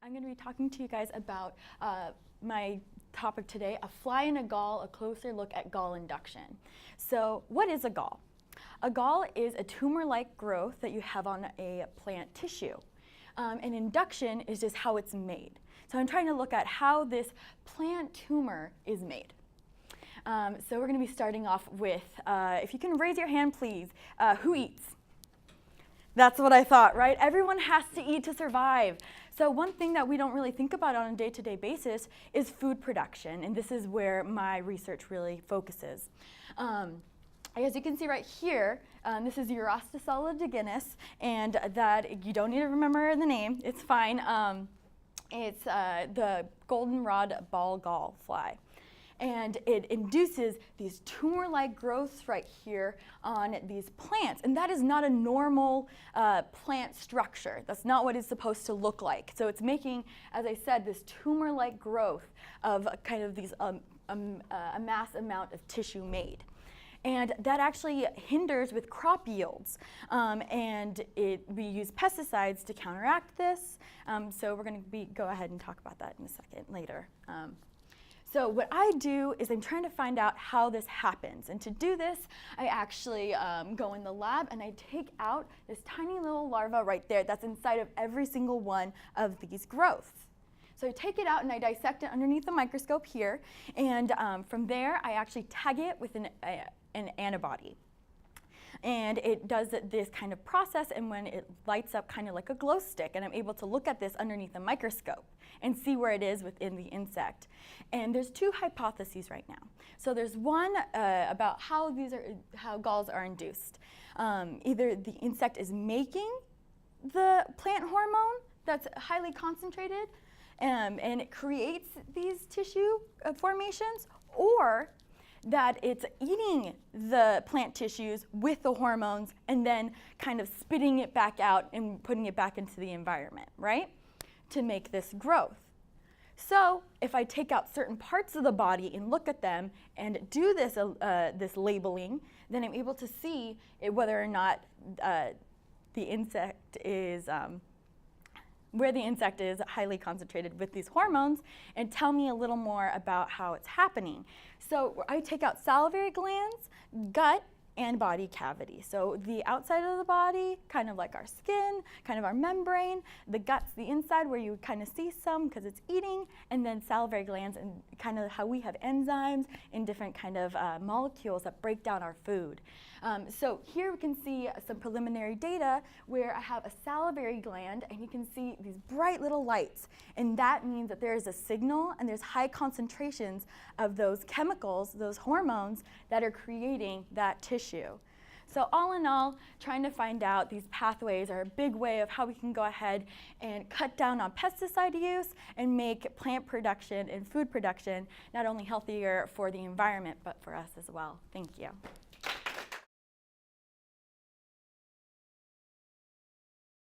I'm going to be talking to you guys about my topic today, a fly in a gall, a closer look at gall induction. So what is a gall? A gall is a tumor-like growth that you have on a plant tissue. And induction is just how it's made. So I'm trying to look at how this plant tumor is made. So we're going to be starting off with, if you can raise your hand, please, who eats? That's what I thought, right? Everyone has to eat to survive. So one thing that we don't really think about on a day-to-day basis is food production, and this is where my research really focuses. As you can see right here, this is Urostocella digenus, and that you don't need to remember the name, it's fine. It's the goldenrod ball gall fly. And it induces these tumor-like growths right here on these plants. And that is not a normal plant structure. That's not what it's supposed to look like. So it's making, as I said, this tumor-like growth of kind of these a mass amount of tissue made. And that actually hinders with crop yields. We use pesticides to counteract this. So we're going to go ahead and talk about that in a second later. So what I do is I'm trying to find out how this happens. And to do this, I actually go in the lab and I take out this tiny little larva right there that's inside of every single one of these growths. So I take it out and I dissect it underneath the microscope here. And from there, I actually tag it with an antibody. And it does this kind of process, and when it lights up kind of like a glow stick, and I'm able to look at this underneath the microscope and see where it is within the insect. And there's two hypotheses right now. So there's one about how galls are induced. Either the insect is making the plant hormone that's highly concentrated, and it creates these tissue formations, or that it's eating the plant tissues with the hormones and then kind of spitting it back out and putting it back into the environment, right, to make this growth. So if I take out certain parts of the body and look at them and do this, this labeling, then I'm able to see whether or not the insect is where the insect is highly concentrated with these hormones, and tell me a little more about how it's happening. So I take out salivary glands, gut, and body cavity. So the outside of the body, kind of like our skin, kind of our membrane, the gut's the inside where you kind of see some because it's eating, and then salivary glands and kind of how we have enzymes and different kind of molecules that break down our food. So here we can see some preliminary data where I have a salivary gland and you can see these bright little lights, and that means that there is a signal and there's high concentrations of those chemicals, those hormones that are creating that tissue. So all in all, trying to find out these pathways are a big way of how we can go ahead and cut down on pesticide use and make plant production and food production not only healthier for the environment but for us as well. Thank you.